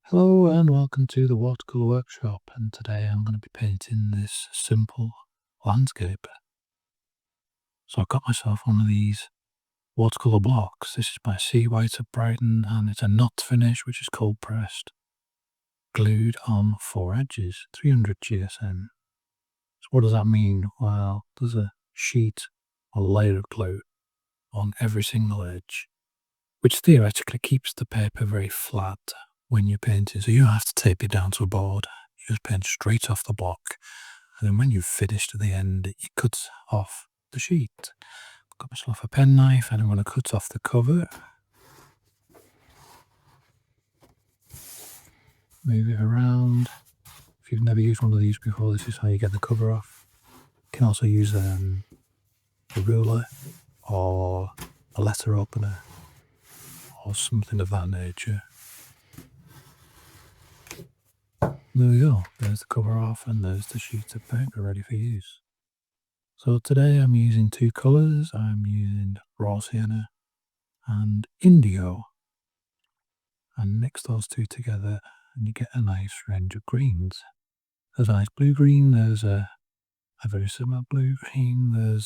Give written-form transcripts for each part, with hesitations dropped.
Hello and welcome to the Watercolor Workshop, and today I'm going to be painting this simple landscape. So I've got myself one of these watercolor blocks. This is by Sea White of Brighton, and it's a knot finish which is cold pressed, glued on 4 edges, 300 GSM. So what does that mean? Well, there's a sheet or layer of glue on every single edge, which theoretically keeps the paper very flat when you're painting. So you don't have to tape it down to a board. You just paint straight off the block. And then when you've finished at the end, it cuts off the sheet. I've got myself a penknife and I'm going to cut off the cover. Move it around. If you've never used one of these before, this is how you get the cover off. You can also use a ruler or a letter opener or something of that nature. There we go. There's the cover off and there's the sheet of paper ready for use. So today I'm using two colours. I'm using raw sienna and indigo. And mix those two together and you get a nice range of greens. There's a nice blue green, there's a very similar blue green,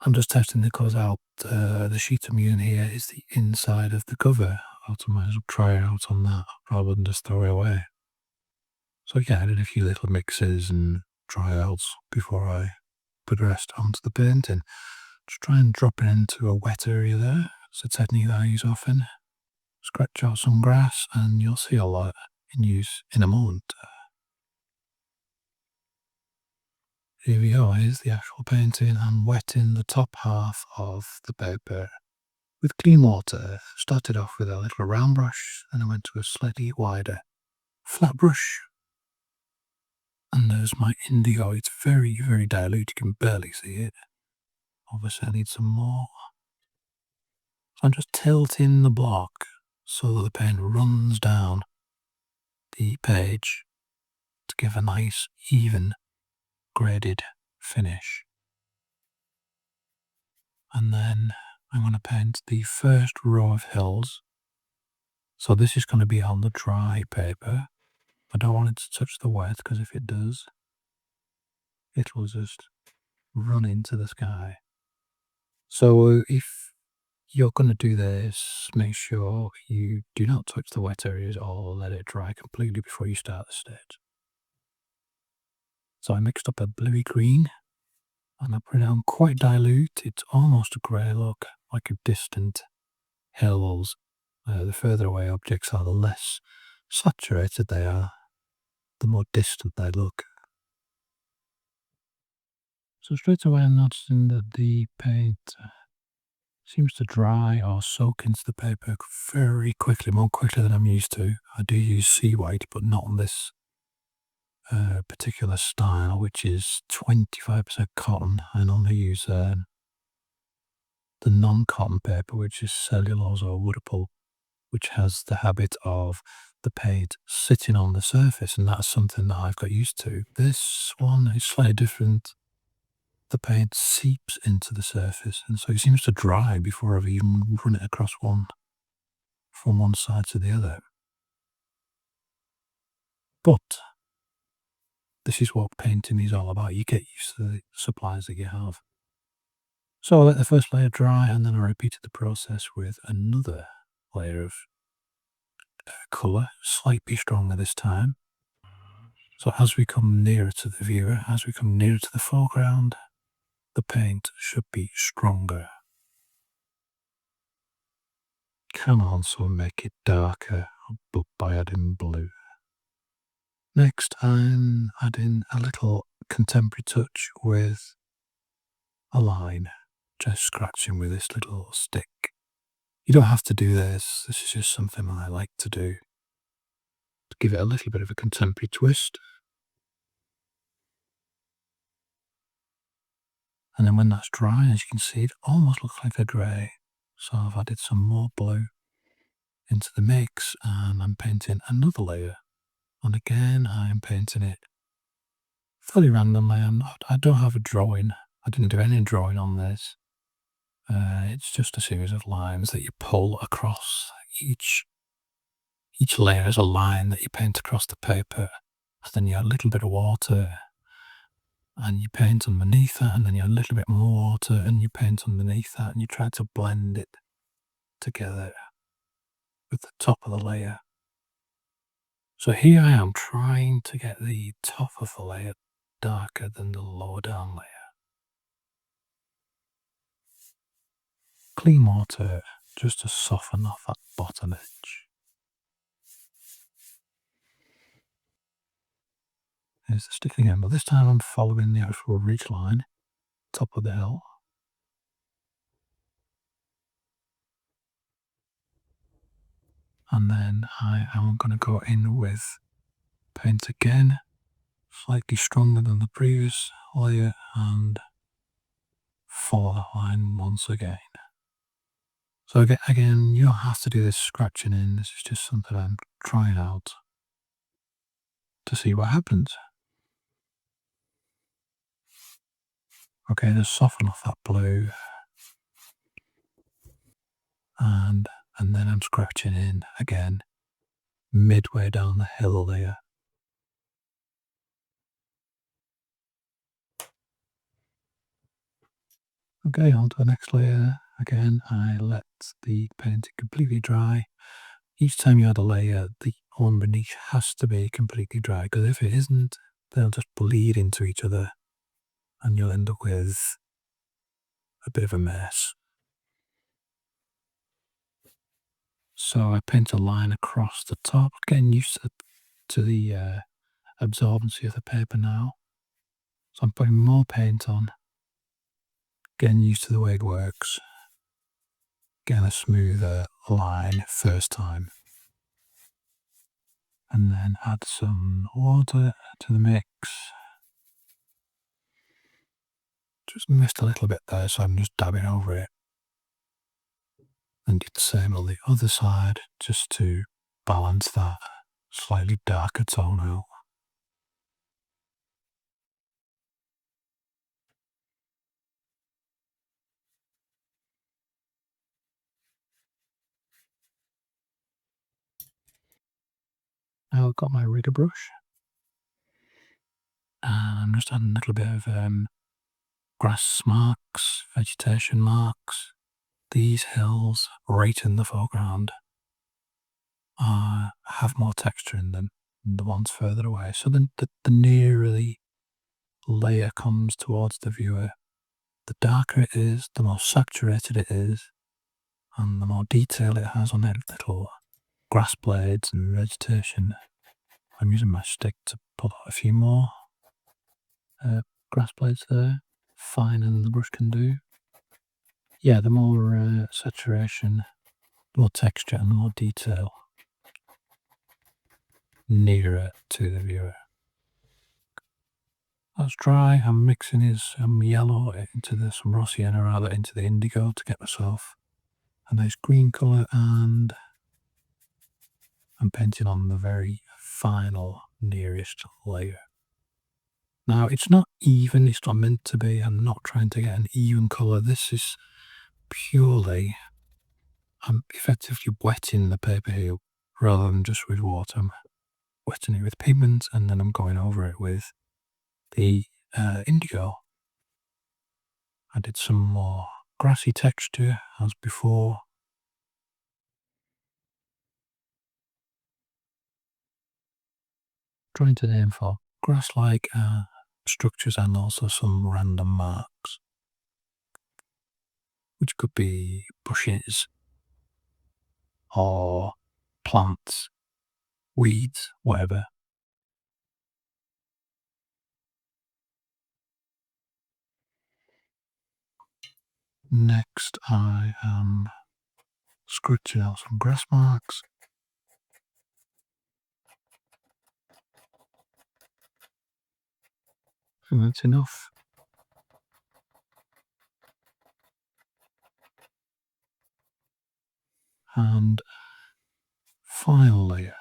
I'm just testing the colours out. The sheet I'm using here is the inside of the cover. I might as well try it out on that rather than just throw it away. So yeah, I did a few little mixes and tryouts before I progressed onto the painting. Just try and drop it into a wet area there. It's a technique that I use often. Scratch out some grass and you'll see a lot in use in a moment. Here we go, here's the actual painting. I'm wetting the top half of the paper with clean water. Started off with a little round brush and I went to a slightly wider flat brush. And there's my indigo. It's very, very dilute. You can barely see it. Obviously I need some more. So I'm just tilting the block so that the pen runs down the page to give a nice, even, graded finish. And then I'm going to paint the first row of hills. So this is going to be on the dry paper. I don't want it to touch the wet because if it does, it will just run into the sky. So if you're going to do this, make sure you do not touch the wet areas or let it dry completely before you start the stage. So I mixed up a bluey green and I put it on quite dilute. It's almost a grey look, like a distant hills. The further away objects are, the less saturated they are, the more distant they look. So straight away I'm noticing that the paint seems to dry or soak into the paper very quickly, more quickly than I'm used to. I do use sea white, but not on this particular style, which is 25% cotton, and only use the non-cotton paper, which is cellulose or wood pulp, which has the habit of the paint sitting on the surface, and that's something that I've got used to. This one is slightly different. The paint seeps into the surface, and so it seems to dry before I've even run it across from one side to the other. But this is what painting is all about. You get used to the supplies that you have. So I let the first layer dry, and then I repeated the process with another layer of colour, slightly stronger this time. So as we come nearer to the viewer, as we come nearer to the foreground, the paint should be stronger. Can also make it darker, but by adding blue. Next, I'm adding a little contemporary touch with a line, just scratching with this little stick. You don't have to do this. This is just something I like to do to give it a little bit of a contemporary twist. And then when that's dry, as you can see, it almost looks like a grey. So I've added some more blue into the mix, and I'm painting another layer. And again, I'm painting it fairly randomly. I don't have a drawing. I didn't do any drawing on this. It's just a series of lines that you pull across each Each layer is a line that you paint across the paper, and then you add a little bit of water, and you paint underneath that, and then you add a little bit more water, and you paint underneath that, and you try to blend it together with the top of the layer. So here I am trying to get the top of the layer darker than the lower down layer. Clean water just to soften off that bottom edge. Here's the stick again, but this time I'm following the actual ridge line, top of the hill. And then I am going to go in with paint again, slightly stronger than the previous layer, and follow that line once again. So again, you don't have to do this scratching in, this is just something I'm trying out to see what happens. Okay, just soften off that blue, and then I'm scratching in again, midway down the hill there. Okay, on to the next layer. Again, I let the painting completely dry. Each time you add a layer, the one beneath has to be completely dry, because if it isn't, they'll just bleed into each other, and you'll end up with a bit of a mess. So I paint a line across the top, getting used to the absorbency of the paper now. So I'm putting more paint on, getting used to the way it works, getting a smoother line first time. And then add some water to the mix. Just missed a little bit there, so I'm just dabbing over it. And do the same on the other side, just to balance that slightly darker tone out. Now I've got my rigger brush, and I'm just adding a little bit of grass marks, vegetation marks. These hills right in the foreground have more texture in them than the ones further away. So then the nearer the layer comes towards the viewer, the darker it is, the more saturated it is, and the more detail it has on it, little grass blades and vegetation. I'm using my stick to pull out a few more grass blades there, finer than the brush can do. Yeah, the more saturation, the more texture and the more detail nearer to the viewer. That's dry. I'm mixing some yellow into some raw sienna, rather, into the indigo to get myself a nice green colour, and I'm painting on the very final nearest layer. Now, it's not even, it's not meant to be. I'm not trying to get an even colour. This is purely, I'm effectively wetting the paper here rather than just with water. I'm wetting it with pigment, and then I'm going over it with the indigo. I did some more grassy texture as before. Trying to aim for grass-like structures and also some random marks, which could be bushes or plants, weeds, whatever. Next, I am scratching out some grass marks. I think that's enough. And final layer,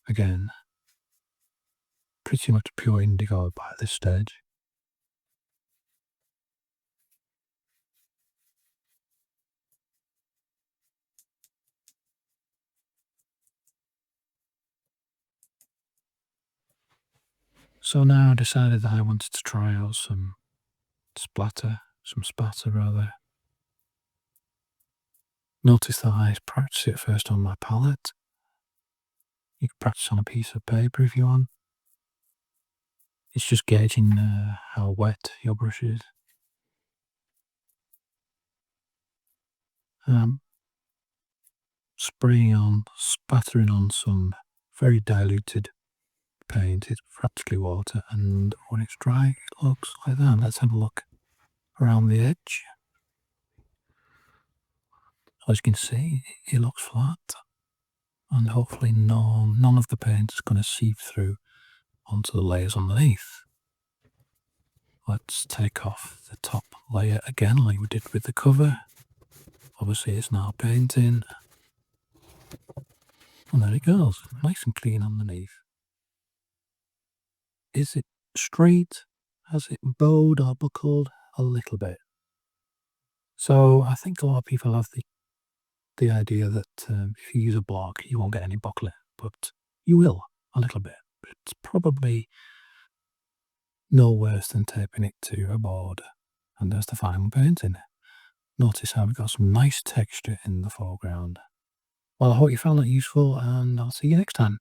again, pretty much pure indigo by this stage. So now I decided that I wanted to try out some spatter rather. Notice that I practice it first on my palette. You can practice on a piece of paper if you want. It's just gauging how wet your brush is. Um, spattering on some very diluted paint. It's practically water, and when it's dry, it looks like that. Let's have a look around the edge. As you can see, it looks flat, and hopefully none of the paint is going to seep through onto the layers underneath. Let's take off the top layer again like we did with the cover. Obviously it's now painting. And there it goes, nice and clean underneath. Is it straight? Has it bowed or buckled? A little bit. So I think a lot of people have the idea that if you use a block you won't get any buckling, but you will, a little bit. It's probably no worse than taping it to a board. And there's the final painting. Notice how we've got some nice texture in the foreground. Well, I hope you found that useful, and I'll see you next time.